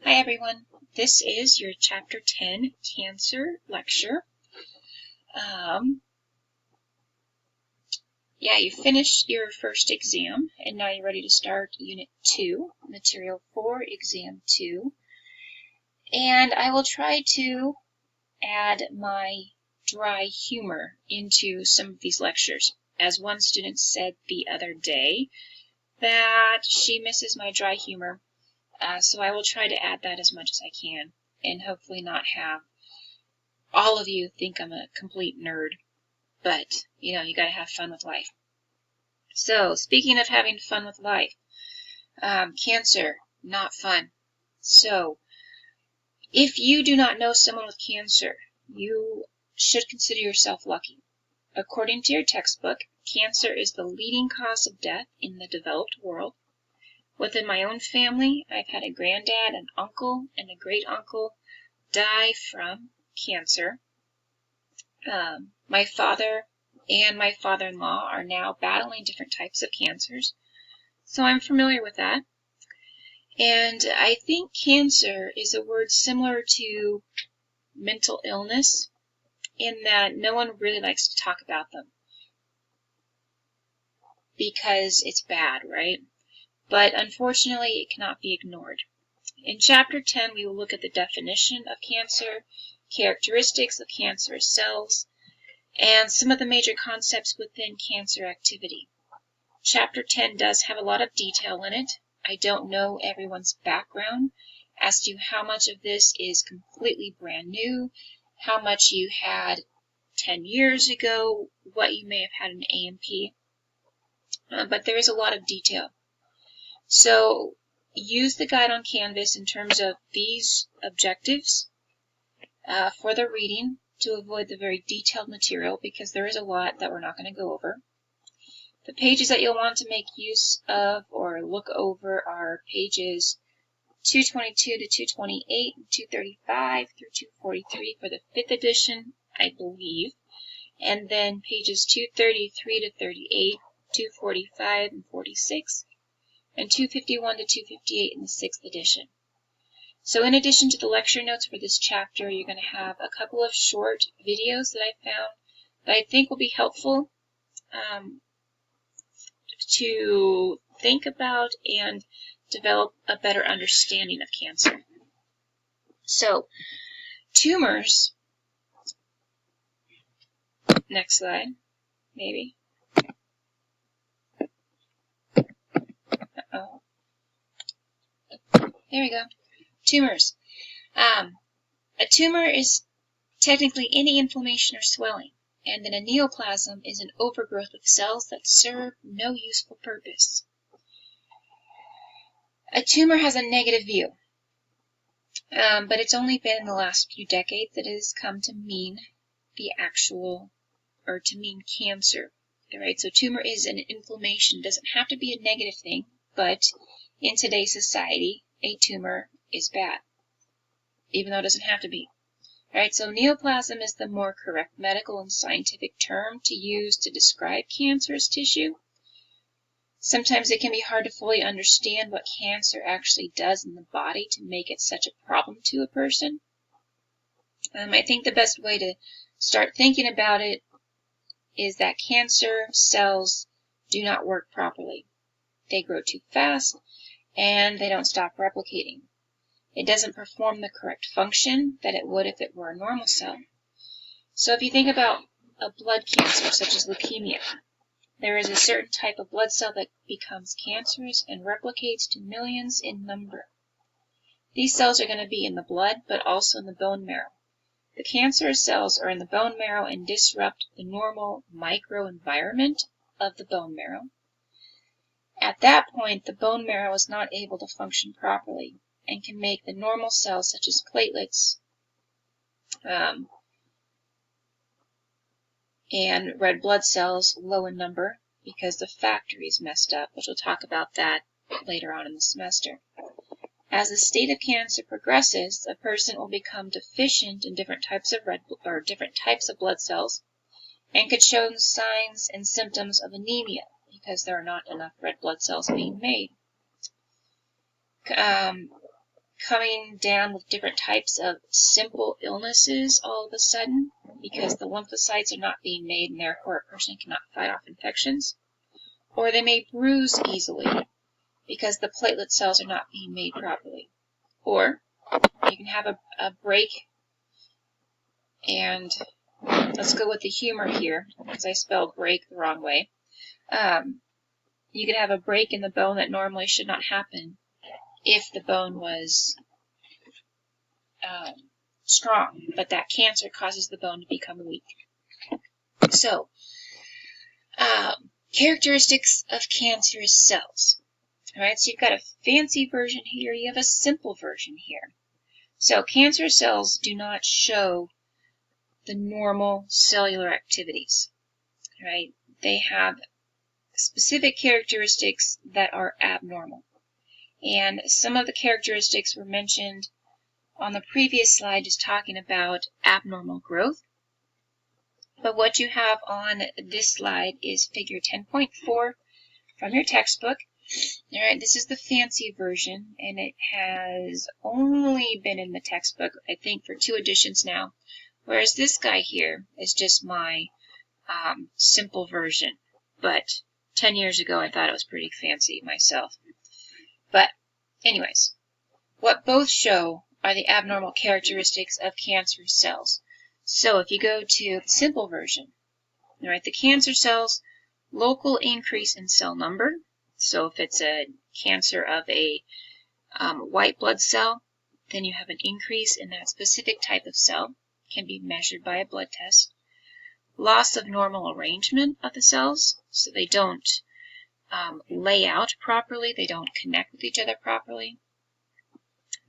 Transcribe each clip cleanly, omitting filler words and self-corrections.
Hi everyone, this is your Chapter 10 Cancer lecture. You finished your first exam and now you're ready to start Unit 2, Material for Exam 2. And I will try to add my dry humor into some of these lectures. As one student said the other day, that she misses my dry humor. So I will try to add that as much as I can and hopefully not have all of you think I'm a complete nerd. But, you gotta have fun with life. So, speaking of having fun with life, cancer, not fun. So, if you do not know someone with cancer, you should consider yourself lucky. According to your textbook, cancer is the leading cause of death in the developed world. Within my own family, I've had a granddad, an uncle, and a great-uncle die from cancer. My father and my father-in-law are now battling different types of cancers, so I'm familiar with that. And I think cancer is a word similar to mental illness in that no one really likes to talk about them because it's bad, right? But unfortunately, it cannot be ignored. In Chapter 10, we will look at the definition of cancer, characteristics of cancerous cells, and some of the major concepts within cancer activity. Chapter 10 does have a lot of detail in it. I don't know everyone's background as to how much of this is completely brand new, how much you had 10 years ago, what you may have had in A&P, but there is a lot of detail. So use the guide on Canvas in terms of these objectives for the reading to avoid the very detailed material because there is a lot that we're not going to go over. The pages that you'll want to make use of or look over are pages 222 to 228, 235 through 243 for the 5th edition, I believe, and then pages 233 to 38, 245 and 46, and 251 to 258 in the 6th edition. So in addition to the lecture notes for this chapter, you're going to have a couple of short videos that I found that I think will be helpful to think about and develop a better understanding of cancer. So, tumors, next slide, maybe. Uh-oh. There we go. Tumors. A tumor is technically any inflammation or swelling, and then a neoplasm is an overgrowth of cells that serve no useful purpose. A tumor has a negative view, but it's only been in the last few decades that it has come to mean the actual, or to mean cancer. Right? So tumor is an inflammation. It doesn't have to be a negative thing, but in today's society, a tumor is bad, even though it doesn't have to be. Right? So neoplasm is the more correct medical and scientific term to use to describe cancerous tissue. Sometimes it can be hard to fully understand what cancer actually does in the body to make it such a problem to a person. I think the best way to start thinking about it is that cancer cells do not work properly. They grow too fast, and they don't stop replicating. It doesn't perform the correct function that it would if it were a normal cell. So if you think about a blood cancer, such as leukemia, there is a certain type of blood cell that becomes cancerous and replicates to millions in number. These cells are going to be in the blood, but also in the bone marrow. The cancerous cells are in the bone marrow and disrupt the normal microenvironment of the bone marrow. At that point, the bone marrow is not able to function properly and can make the normal cells, such as platelets and red blood cells, low in number because the factory is messed up, which we'll talk about that later on in the semester. As the state of cancer progresses, a person will become deficient in different types of blood cells and could show signs and symptoms of anemia because there are not enough red blood cells being made. coming down with different types of simple illnesses all of a sudden because the lymphocytes are not being made and therefore a person cannot fight off infections. Or they may bruise easily because the platelet cells are not being made properly. Or you can have a break, and let's go with the humor here because I spelled break the wrong way. You could have a break in the bone that normally should not happen if the bone was strong, but that cancer causes the bone to become weak. So, characteristics of cancerous cells. All right, so you've got a fancy version here, you have a simple version here. So cancerous cells do not show the normal cellular activities, right? They have specific characteristics that are abnormal. And some of the characteristics were mentioned on the previous slide, just talking about abnormal growth. But what you have on this slide is figure 10.4 from your textbook. All right, this is the fancy version, and it has only been in the textbook, I think, for 2 editions now, whereas this guy here is just my simple version. But 10 years ago, I thought it was pretty fancy myself. But anyways, what both show are the abnormal characteristics of cancerous cells. So if you go to the simple version, all right, the cancer cells, local increase in cell number. So if it's a cancer of a white blood cell, then you have an increase in that specific type of cell. Can be measured by a blood test. Loss of normal arrangement of the cells, so they don't lay out properly, they don't connect with each other properly.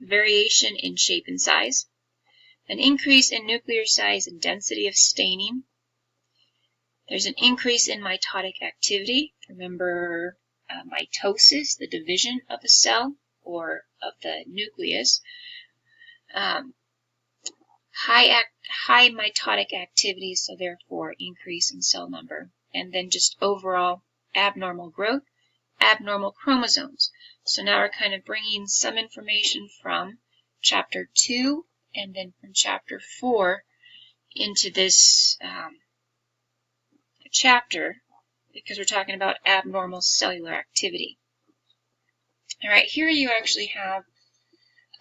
Variation in shape and size. An increase in nuclear size and density of staining. There's an increase in mitotic activity. Remember mitosis, the division of a cell or of the nucleus. High mitotic activity, so therefore increase in cell number. And then just overall abnormal growth, abnormal chromosomes. So now we're kind of bringing some information from chapter 2 and then from chapter 4 into this chapter because we're talking about abnormal cellular activity. All right, here you actually have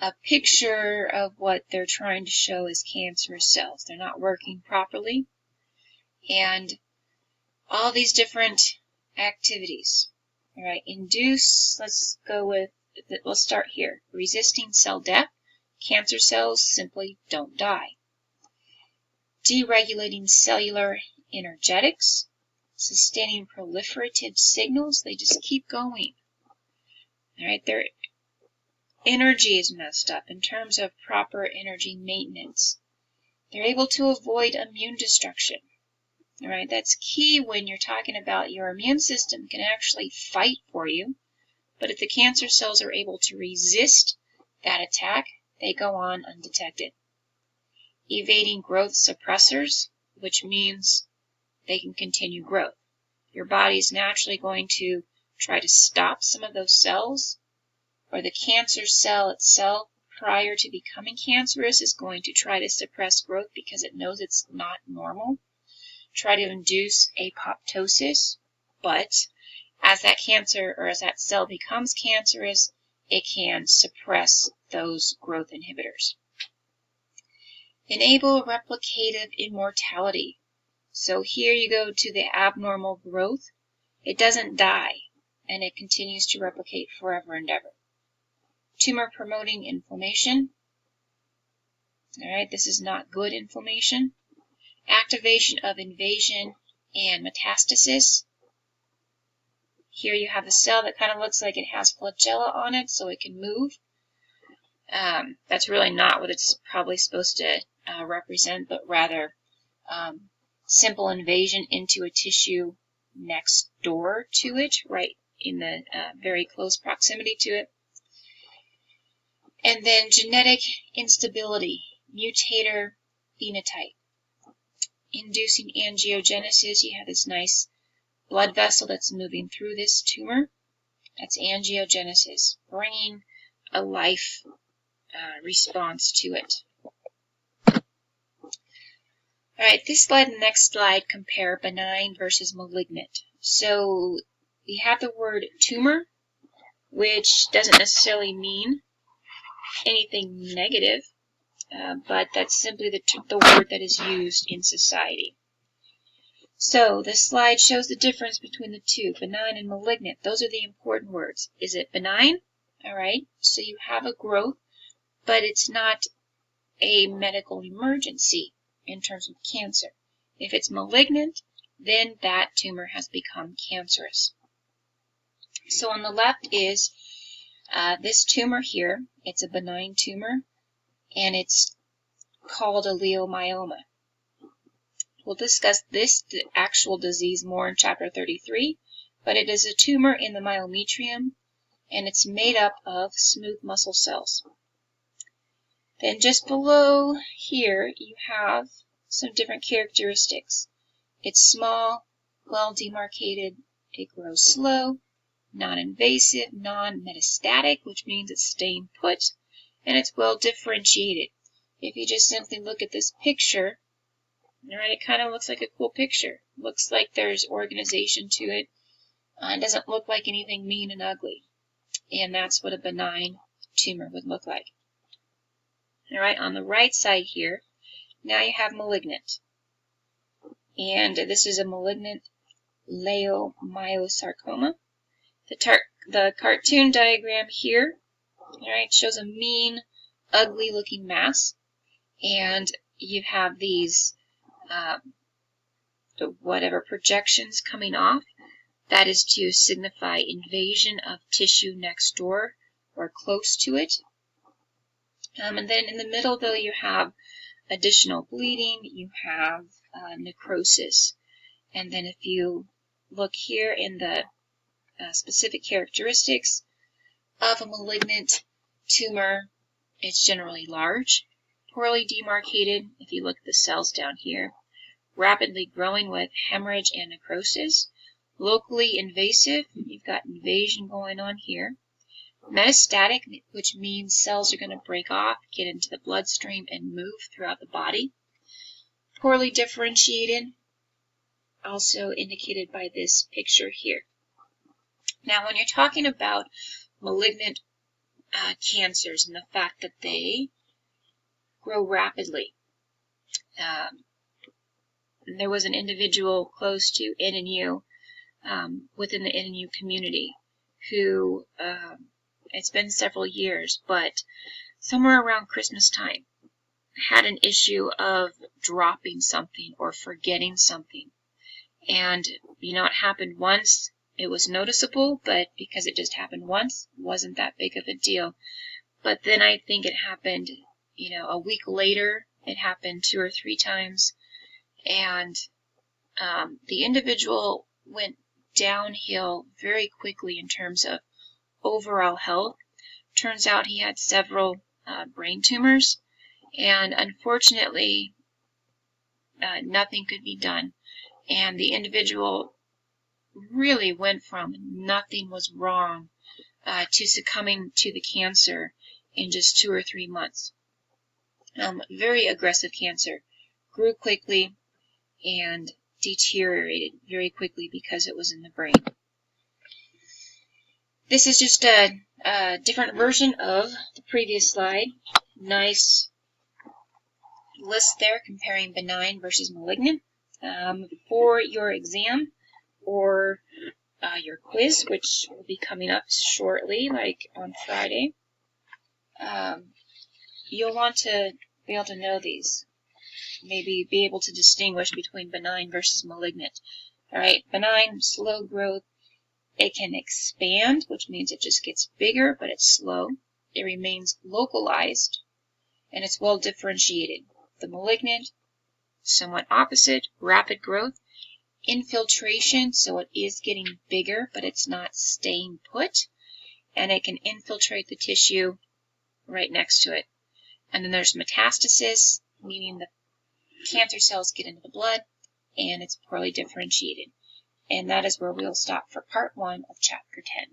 a picture of what they're trying to show as cancerous cells. They're not working properly. And all these different activities. All right, induce, let's start here. Resisting cell death. Cancer cells simply don't die. Deregulating cellular energetics. Sustaining proliferative signals. They just keep going. All right, their energy is messed up in terms of proper energy maintenance. They're able to avoid immune destruction. All right, that's key when you're talking about your immune system can actually fight for you. But if the cancer cells are able to resist that attack, they go on undetected. Evading growth suppressors, which means they can continue growth. Your body's naturally going to try to stop some of those cells, or the cancer cell itself, prior to becoming cancerous, is going to try to suppress growth because it knows it's not normal. Try to induce apoptosis, but as that cancer or as that cell becomes cancerous, it can suppress those growth inhibitors. Enable replicative immortality. So here you go to the abnormal growth. It doesn't die, and it continues to replicate forever and ever. Tumor-promoting inflammation. All right, this is not good inflammation. Activation of invasion and metastasis. Here you have a cell that kind of looks like it has flagella on it, so it can move. That's really not what it's probably supposed to represent, but rather simple invasion into a tissue next door to it, right in the very close proximity to it. And then genetic instability, mutator phenotype. Inducing angiogenesis, you have this nice blood vessel that's moving through this tumor. That's angiogenesis, bringing a life response to it. All right, this slide and the next slide compare benign versus malignant. So we have the word tumor, which doesn't necessarily mean anything negative, but that's simply the word that is used in society. So this slide shows the difference between the two, benign and malignant. Those are the important words. Is it benign? All right, so you have a growth, but it's not a medical emergency in terms of cancer. If it's malignant, then that tumor has become cancerous. So on the left is this tumor here. It's a benign tumor, and it's called a leiomyoma. We'll discuss the actual disease more in chapter 33, but it is a tumor in the myometrium, and it's made up of smooth muscle cells. Then just below here, you have some different characteristics. It's small, well demarcated, it grows slow, non-invasive, non-metastatic, which means it's staying put, and it's well differentiated. If you just simply look at this picture, all right, it kind of looks like a cool picture. Looks like there's organization to it. It doesn't look like anything mean and ugly. And that's what a benign tumor would look like. All right, on the right side here, now you have malignant. And this is a malignant leiomyosarcoma. The cartoon diagram here, all right, shows a mean, ugly-looking mass. And you have these whatever projections coming off. That is to signify invasion of tissue next door or close to it. And then in the middle, though, you have additional bleeding, you have necrosis. And then if you look here in the specific characteristics of a malignant tumor, it's generally large, poorly demarcated, if you look at the cells down here, rapidly growing with hemorrhage and necrosis, locally invasive, you've got invasion going on here, metastatic, which means cells are going to break off, get into the bloodstream, and move throughout the body, poorly differentiated, also indicated by this picture here. Now, when you're talking about malignant cancers and the fact that they grow rapidly, there was an individual close to NNU, within the NNU community, who, it's been several years, but somewhere around Christmas time, had an issue of dropping something or forgetting something. And, it happened once. It was noticeable, but because it just happened once, it wasn't that big of a deal. But then I think it happened, a week later, it happened 2 or 3 times. And the individual went downhill very quickly in terms of overall health. Turns out he had several brain tumors, and unfortunately, nothing could be done. And the individual really went from nothing was wrong to succumbing to the cancer in just 2 or 3 months. Very aggressive cancer, grew quickly, and deteriorated very quickly because it was in the brain. This is just a different version of the previous slide. Nice list there comparing benign versus malignant. For your exam or your quiz, which will be coming up shortly, like on Friday, you'll want to be able to know these. Maybe be able to distinguish between benign versus malignant. All right, benign, slow growth. It can expand, which means it just gets bigger, but it's slow. It remains localized, and it's well differentiated. The malignant, somewhat opposite, rapid growth, infiltration, so it is getting bigger, but it's not staying put, and it can infiltrate the tissue right next to it. And then there's metastasis, meaning the cancer cells get into the blood, and it's poorly differentiated. And that is where we'll stop for part 1 of chapter 10.